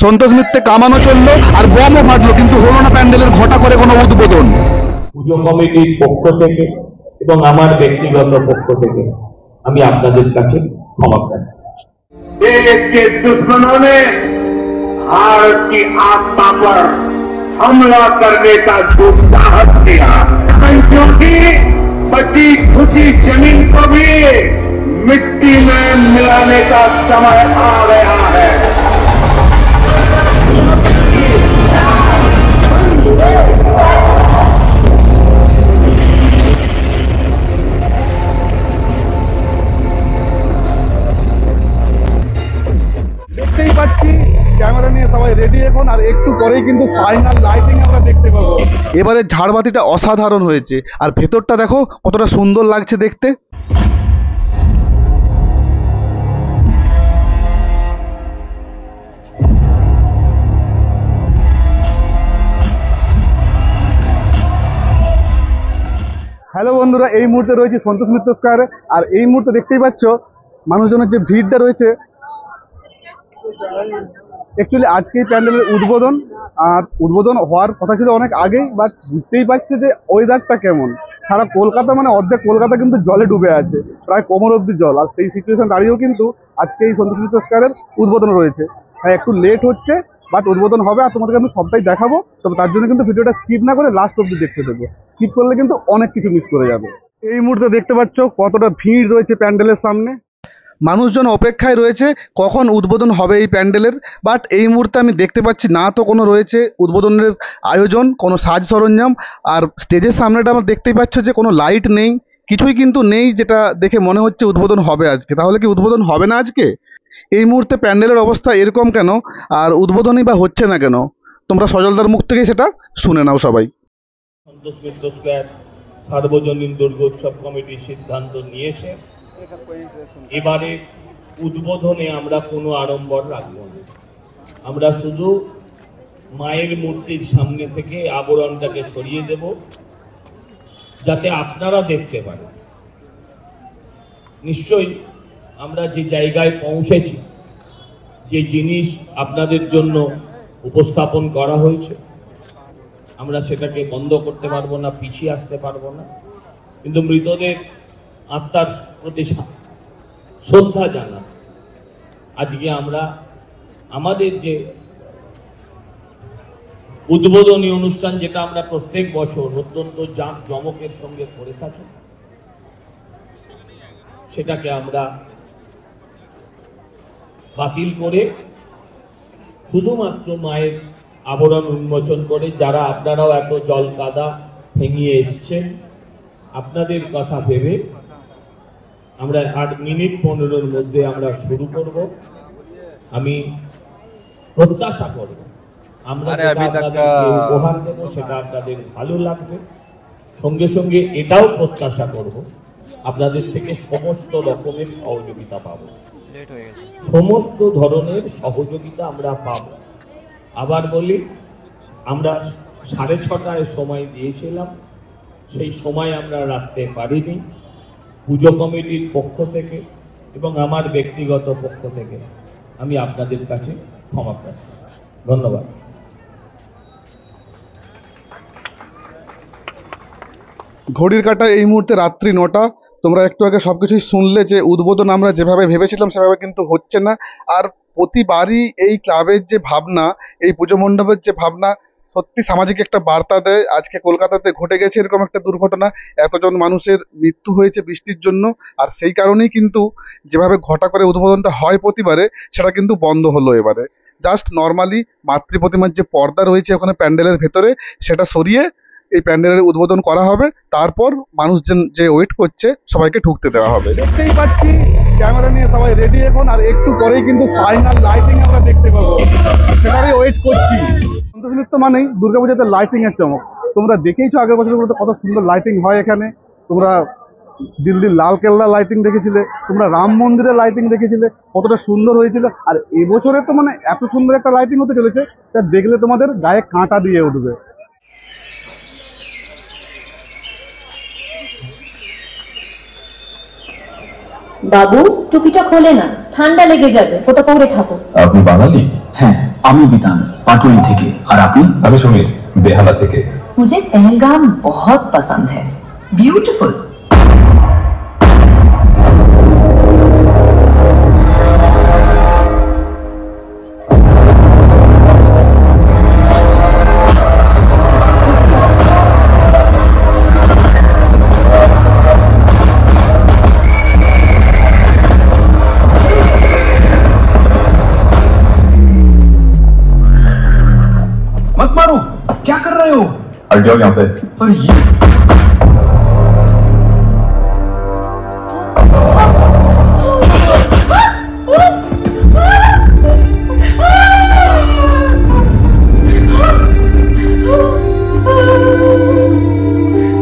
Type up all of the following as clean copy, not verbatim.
সন্তোষ মিত্রে কামানো চললো আর বমও ফাটলো, কিন্তু হলো না প্যান্ডেলের ঘটা করে কোনো উদ্বোধন। পুজো কমিটির পক্ষ থেকে এবং আমার ব্যক্তিগত পক্ষ থেকে আমি আপনাদের কাছে ক্ষমা চাচ্ছি। देश के दुश्मनों ने भारत की आत्मा पर हमला करने का जो साहस किया, क्योंकि बची खुची जमीन को भी मिट्टी में मिलाने का समय आ गया है। দেখতেই পাচ্ছি ক্যামেরা নিয়ে সবাই রেডি এখন, আর একটু পরেই কিন্তু ফাইনাল লাইটিং আমরা দেখতে পাবো। এবারে ঝাড়বাতিটা অসাধারণ হয়েছে, আর ভেতরটা দেখো কতটা সুন্দর লাগছে দেখতে। হ্যালো বন্ধুরা, এই মুহূর্তে রয়েছে সন্তোষ মিত্র স্কয়ারে, আর এই মুহূর্তে দেখতেই পাচ্ছ মানুষজনের যে ভিড়টা রয়েছে। অ্যাকচুয়ালি আজকেই প্যান্ডেলের উদ্বোধন, আর উদ্বোধন হওয়ার কথা ছিল অনেক আগেই, বাট বুঝতেই পারছে যে ওয়েদারটা কেমন। সারা কলকাতা মানে অর্ধেক কলকাতা কিন্তু জলে ডুবে আছে, প্রায় কোমর অব্দি জল। আর সেই সিচুয়েশন দাঁড়িয়েও কিন্তু আজকে এই সন্তোষ মিত্র স্কয়ারের উদ্বোধন রয়েছে। হ্যাঁ, একটু লেট হচ্ছে, বাট উদ্বোধন হবে, আর তোমাদেরকে আমি সবটাই দেখাবো। তবে তার জন্য কিন্তু ভিডিওটা স্কিপ না করে লাস্ট অব্দি দেখতে দেবো। স্কিপ করলে কিন্তু অনেক কিছু মিস করে যাবে। এই মুহূর্তে দেখতে পাচ্ছ কতটা ভিড় রয়েছে প্যান্ডেলের সামনে, মানুষজন অপেক্ষায় রয়েছে কখন উদ্বোধন হবে এই প্যান্ডেলের। বাট এই মুহূর্তে আমি দেখতে পাচ্ছি না তো কোনো রয়েছে উদ্বোধনের আয়োজন, কোনো সাজ সরঞ্জাম। আর স্টেজের সামনেটা আমরা দেখতেই পাচ্ছ যে কোনো লাইট নেই, কিছুই কিন্তু নেই, যেটা দেখে মনে হচ্ছে উদ্বোধন হবে আজকে। তাহলে কি উদ্বোধন হবে না আজকে? এই মুহূর্তে প্যান্ডেলের অবস্থা এরকম কেন, আর উদ্বোধনই বা হচ্ছে না কেন? তোমরা সজলদার মুখ থেকেই সেটা শুনে নাও সবাই। সন্তোষ মিত্র স্কয়ার সার্বজনীন দুর্গোৎসব কমিটি সিদ্ধান্ত নিয়েছে এবারে উদ্বোধনে আমরা কোনো আড়ম্বর রাখব না। আমরা শুধু মায়ের মূর্তির সামনে থেকে আবরণটাকে সরিয়ে দেব, যাতে আপনারা দেখতে পারেন। নিশ্চয়ই আমরা যে জায়গায় পৌঁছেছি, যে জিনিস আপনাদের জন্য উপস্থাপন করা হয়েছে, আমরা সেটাকে বন্ধ করতে পারবো না, পিছিয়ে আসতে পারবো না। কিন্তু মৃতদের আত্মার প্রতি শ্রদ্ধা জানা আজকে আমরা আমাদের যে উদ্বোধনী অনুষ্ঠান, যেটা আমরা প্রত্যেক বছর অত্যন্ত জাঁকজমকের সঙ্গে করে থাকি, সেটাকে আমরা বাতিল করে শুধুমাত্র মায়ের আবরণ উন্মোচন করে, যারা আপনারাও এত জল কাদা ঠেঙিয়ে এসছেন, আপনাদের কথা ভেবে আমরা 8 মিনিট 15-এর মধ্যে আমরা শুরু করব। আমি প্রত্যাশা করব আমরা আপনাদেরকে উপহার দেবো, সেটা আপনাদের ভালো লাগবে। সঙ্গে সঙ্গে এটাও প্রত্যাশা করব আপনাদের থেকে সমস্ত রকমের সহযোগিতা পাবো, সমস্ত ধরনের সহযোগিতা আমরা পাবো। আবার বলি, আমরা 6:30টায় সময় দিয়েছিলাম, সেই সময় আমরা রাখতে পারিনি। পুজো কমিটির পক্ষ থেকে এবং আমার ব্যক্তিগত পক্ষ থেকে আমি আপনাদের কাছে ক্ষমা প্রার্থী। ধন্যবাদ। ঘড়ির কাঁটা এই মুহূর্তে রাত্রি 9টা। তোমরা একটু আগে সবকিছুই শুনলে যে উদ্বোধন আমরা যেভাবে ভেবেছিলাম সেভাবে কিন্তু হচ্ছে না। আর প্রতিবারই এই ক্লাবের যে ভাবনা, এই পুজো মণ্ডপের যে ভাবনা, সত্যি সামাজিক একটা বার্তা দেয়। আজকে কলকাতাতে ঘটে গেছে এরকম একটা দুর্ঘটনা, এতজন মানুষের মৃত্যু হয়েছে বৃষ্টির জন্য। আর সেই কারণেই কিন্তু যেভাবে ঘটা করে উদ্বোধনটা হয় প্রতিবারে, সেটা কিন্তু বন্ধ হলো এবারে। জাস্ট নর্মালি মাতৃ প্রতিমার যে পর্দা রয়েছে ওখানে প্যান্ডেলের ভেতরে, সেটা সরিয়ে এই প্যান্ডেলের উদ্বোধন করা হবে। তারপর মানুষজন যে ওয়েট করছে সবাইকে ঢুকতে দেওয়া হবে। দেখতেই পাচ্ছি ক্যামেরা নিয়ে সবাই রেডি এখন, আর একটু পরেই কিন্তু ফাইনাল লাইটিং আমরা দেখতে পাবো, সেটারই ওয়েট করছি। সন্তোষ মিত্র মানেই দুর্গাপূজাতে লাইটিং এর চমক। তোমরা দেখেইছো আগের বছরগুলোতে কত সুন্দর লাইটিং হয় এখানে। তোমরা দিল্লির লাল কেল্লা লাইটিং দেখেছিলে, তোমরা রাম মন্দিরের লাইটিং দেখেছিলে, কতটা সুন্দর হয়েছিল। আর এবছরে তো মানে এত সুন্দর একটা লাইটিং হতে চলেছে, তা দেখলে তোমাদের গায়ে কাঁটা দিয়ে উঠবে। বাবু টুপিটা খোলে না, ঠান্ডা লেগে যাবে, ওটা পরে থাকো। আপনি বাঙালি? হ্যাঁ, আমি বিতান পাটুলি থেকে। আর আপনি? আমি সমীর, বেহালা থেকে। मुझे पहलगाम बहुत पसंद है, ब्यूटीफुल। मत मारो, क्या कर रहे हो? हट जाओ यहाँ से। पर ये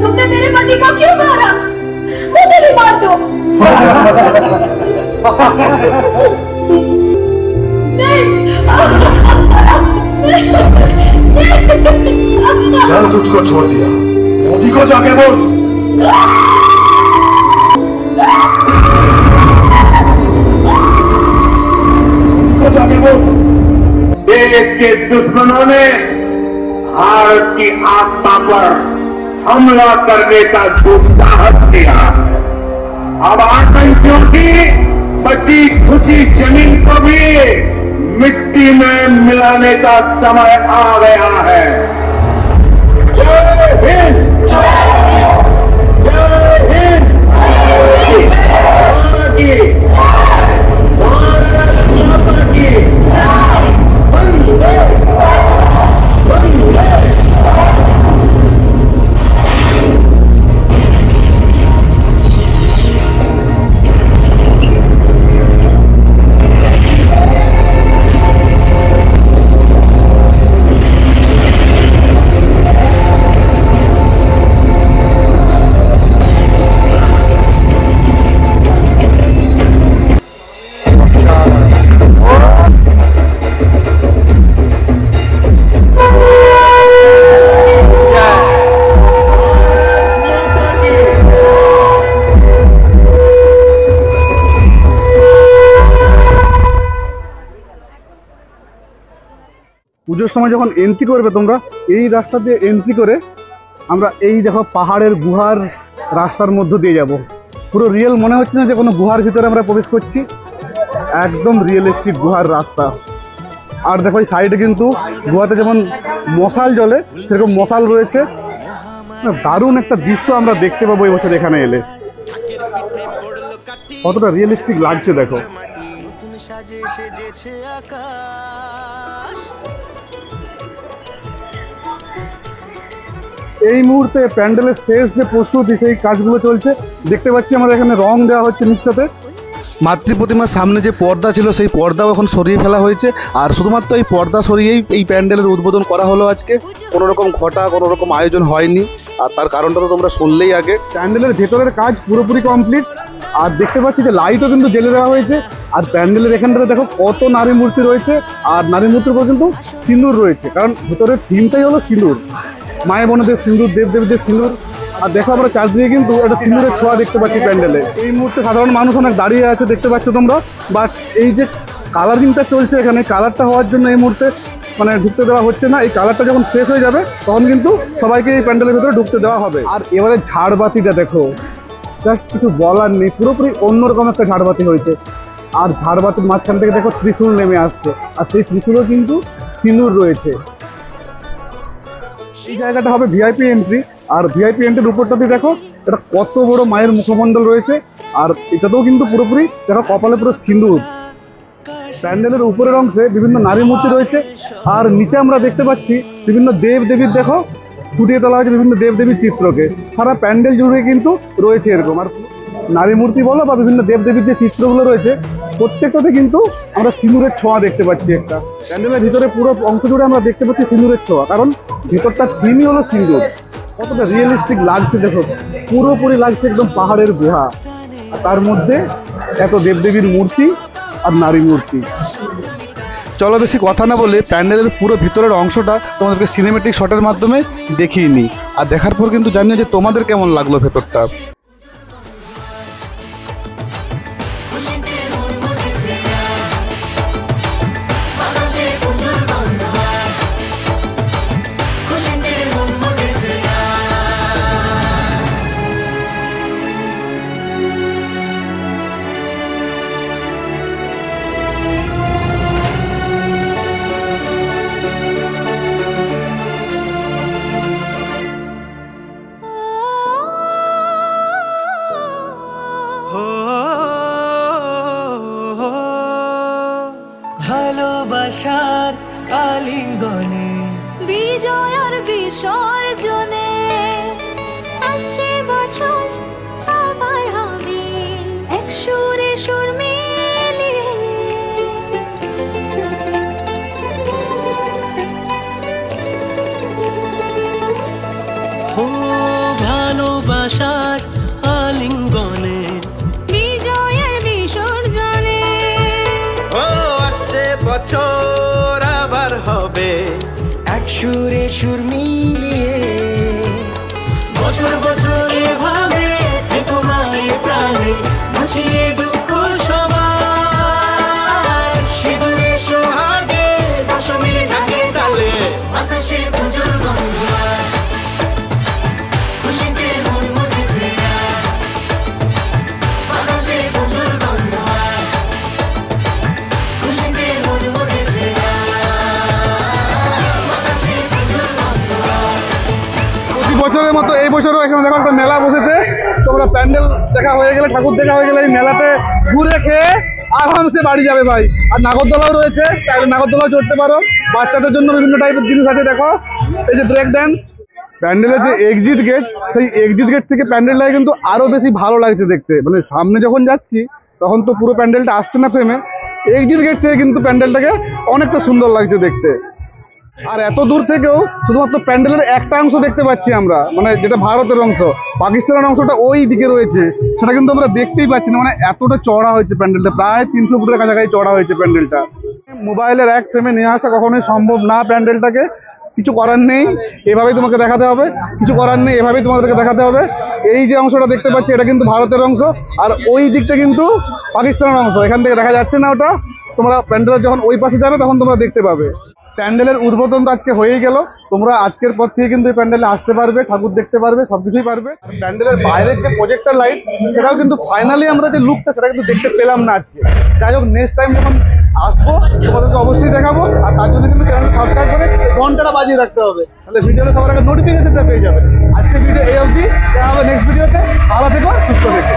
तुमने मेरे पति को क्यों मारा? मुझे भी मार दो। चल, तुझको छोड़ दिया, मोदी को जाके बोल। मोदी को जाके बोल। देश के दुश्मनों ने भारत की आस्था पर हमला करने का दुस्साहस किया। अब आतंकियों की बची खुची जमीन को भी मिट्टी में मिलाने का समय आ गया है। जय हिंद, जय हिंद, भारत की, भारत माता की, वंदे, वंदे। পুজোর সময় যখন এন্ট্রি করবে তোমরা, এই রাস্তা দিয়ে এন্ট্রি করে আমরা এই দেখো পাহাড়ের গুহার রাস্তার মধ্য দিয়ে যাব। পুরো রিয়েল মনে হচ্ছে না যে কোনো গুহার ভিতরে আমরা প্রবেশ করছি, একদম রিয়েলিস্টিক গুহার রাস্তা। আর দেখো এই সাইডে কিন্তু গুহাতে যেমন মশাল জ্বলে সেরকম মশাল রয়েছে। দারুণ একটা দৃশ্য আমরা দেখতে পাবো এই বছর এখানে এলে। কতটা রিয়েলিস্টিক লাগছে দেখো। এই মুহূর্তে প্যান্ডেলের শেষ যে প্রস্তুতি সেই কাজগুলো চলছে। দেখতে পাচ্ছি আমরা এখানে রং দেওয়া হচ্ছে নিচটাতে। মাতৃ প্রতিমার সামনে যে পর্দা ছিল সেই পর্দাও এখন সরিয়ে ফেলা হয়েছে, আর শুধুমাত্র এই পর্দা সরিয়েই এই প্যান্ডেলের উদ্বোধন করা হলো আজকে। কোনো রকম ঘটা, কোনো রকম আয়োজন হয়নি, আর তার কারণটা তো তোমরা শুনলেই আগে। প্যান্ডেলের ভেতরের কাজ পুরোপুরি কমপ্লিট, আর দেখতে পাচ্ছি যে লাইটও কিন্তু জ্বেলে দেওয়া হয়েছে। আর প্যান্ডেলের এখানটাতে দেখো কত নারী মূর্তি রয়েছে, আর নারী মূর্তির উপর কিন্তু সিঁদুর রয়েছে, কারণ ভেতরের থিমটাই হলো সিঁদুর, মায়ের বোনদের সিঁদুর, দেবদেবীদের সিঁদুর। আর দেখো আমরা চারদিকে কিন্তু একটা সিঁদুরের ছোঁয়া দেখতে পাচ্ছি প্যান্ডেলে। এই মুহূর্তে সাধারণ মানুষ অনেক দাঁড়িয়ে আছে দেখতে পাচ্ছ তোমরা, বাট এই যে কালারিংটা চলছে এখানে, কালারটা হওয়ার জন্য এই মুহূর্তে মানে ঢুকতে দেওয়া হচ্ছে না। এই কালারটা যখন শেষ হয়ে যাবে তখন কিন্তু সবাইকে এই প্যান্ডেলের ভিতরে ঢুকতে দেওয়া হবে। আর এবারে ঝাড়বাতিটা দেখো, জাস্ট কিছু বলার নেই, পুরোপুরি অন্যরকম একটা ঝাড়বাতি হয়েছে। আর ঝাড়বাতির মাঝখান থেকে দেখো ত্রিশূল নেমে আসছে, আর সেই ত্রিশূলও কিন্তু সিঁদুর রয়েছে। এই জায়গাটা হবে ভিআইপি এন্ট্রি, আর ভিআইপি এন্ট্রির উপরটাতে দেখো এটা কত বড় মায়ের মুখমণ্ডল রয়েছে, আর এটাতেও কিন্তু পুরোপুরি দেখো কপালে পুরো সিঁদুর। প্যান্ডেলের উপরের অংশে বিভিন্ন নারী মূর্তি রয়েছে, আর নিচে আমরা দেখতে পাচ্ছি বিভিন্ন দেব দেবীর দেখো ফুটিয়ে তোলা হয়েছে বিভিন্ন দেব দেবীর চিত্রকে। সারা প্যান্ডেল জুড়ে কিন্তু রয়েছে এরকম, আর নারী মূর্তি বলো বা বিভিন্ন দেব দেবীর যে চিত্রগুলো রয়েছে প্রত্যেকটাতে কিন্তু আমরা সিঁদুরের ছোঁয়া দেখতে পাচ্ছি। একটা প্যান্ডেলের ভিতরে পুরো অংশ জুড়ে আমরা দেখতে পাচ্ছি সিঁদুরের ছোঁয়া, কারণ ভিতরটা থিমই হলো সিঁদুর। কতটা রিয়েলিস্টিক লাগছে দেখো, পুরোপুরি লাগছে একদম পাহাড়ের গুহা, আর তার মধ্যে এত দেবদেবীর মূর্তি আর নারী মূর্তি। চলো বেশি কথা না বলে প্যান্ডেলের পুরো ভিতরের অংশটা তোমাদেরকে সিনেমেটিক শটের মাধ্যমে দেখিয়ে নিই, আর দেখার পর কিন্তু জানিও যে তোমাদের কেমন লাগলো ভেতরটা। আলিঙ্গনে বিজয় আর বিসর্জনে আসছে বছর আবার হবে এক সুরে সুর মিলিয়ে। ও ভালোবাসার আলিঙ্গনে বিজয় আর বিসর্জনে ও আসছে বছর আবার হবে এক সুরে সুর মিলিয়ে। বছর বছর এভাবে থেকো মায়ের প্রাণে ভাসিয়ে দুঃখ সবার সিঁদুরে সোহাগে দশমীর ঢাকে তালে বাতাসে পুজোর গন্ধ খুশিতে মন মজেছে বাতাসে পুজোর গন্ধ খুশিতে মন মজেছে বাতাসে পুজোর গন্ধ। প্রতি বছরের মতো এই বছরও এখানে দেখো একটা মেলা বসেছে। তোমরা প্যান্ডেল দেখা হয়ে গেলে, ঠাকুর দেখা হয়ে গেলে এই মেলাতে ঘুরে খেয়ে আরামসে বাড়ি যাবে ভাই। আর নাগরদোলাও রয়েছে, চাইলে নাগরদোলাও চড়তে পারো। বাচ্চাদের জন্য বিভিন্ন টাইপের জিনিস আছে। দেখো এই যে ব্রেক ড্যান্স। প্যান্ডেলের যে এক্সিট গেট, সেই এক্সিট গেট থেকে প্যান্ডেলটাকে কিন্তু আরো বেশি ভালো লাগছে দেখতে। মানে সামনে যখন যাচ্ছি তখন তো পুরো প্যান্ডেলটা আসছে না ফ্রেমে, এক্সিট গেট থেকে কিন্তু প্যান্ডেলটাকে অনেকটা সুন্দর লাগছে দেখতে। আর এত দূর থেকেও শুধুমাত্র প্যান্ডেলের একটা অংশ দেখতে পাচ্ছি আমরা, মানে যেটা ভারতের অংশ। পাকিস্তানের অংশটা ওই দিকে রয়েছে, সেটা কিন্তু আমরা দেখতেই পাচ্ছি না। মানে এতটা চড়া হয়েছে প্যান্ডেলটা, প্রায় 300 ফুটের কাছাকাছি চড়া হয়েছে প্যান্ডেলটা। মোবাইলের এক ফ্রেমে নিয়ে আসা কখনোই সম্ভব না প্যান্ডেলটাকে। কিছু করার নেই, এভাবেই তোমাকে দেখাতে হবে। কিছু করার নেই, এভাবেই তোমাদেরকে দেখাতে হবে। এই যে অংশটা দেখতে পাচ্ছি এটা কিন্তু ভারতের অংশ, আর ওই দিকটা কিন্তু পাকিস্তানের অংশ। এখান থেকে দেখা যাচ্ছে না ওটা। তোমরা প্যান্ডেলের যখন ওই পাশে যাবে তখন তোমরা দেখতে পাবে। প্যান্ডেলের উদ্বোধন তো আজকে হয়েই গেল। তোমরা আজকের পর থেকে কিন্তু এই প্যান্ডেলে আসতে পারবে, ঠাকুর দেখতে পারবে, সবকিছুই পারবে। প্যান্ডেলের বাইরের যে প্রজেক্টর লাইট, সেটাও কিন্তু ফাইনালি আমরা যে লুকটা সেটা কিন্তু দেখতে পেলাম না আজকে। যাই হোক, নেক্সট টাইম যখন আসবো তোমাদেরকে অবশ্যই দেখাবো। আর তার জন্য কিন্তু চ্যানেল সাবস্ক্রাইব করে ঘন্টাটা বাজিয়ে রাখতে হবে, তাহলে ভিডিওটা সবার আগে নোটিফিকেশনটা পেয়ে যাবে। আজকে ভিডিও এই অবধি, দেখা হবে নেক্সট ভিডিওতে। ভালো থেকো, সুস্থ থেকো।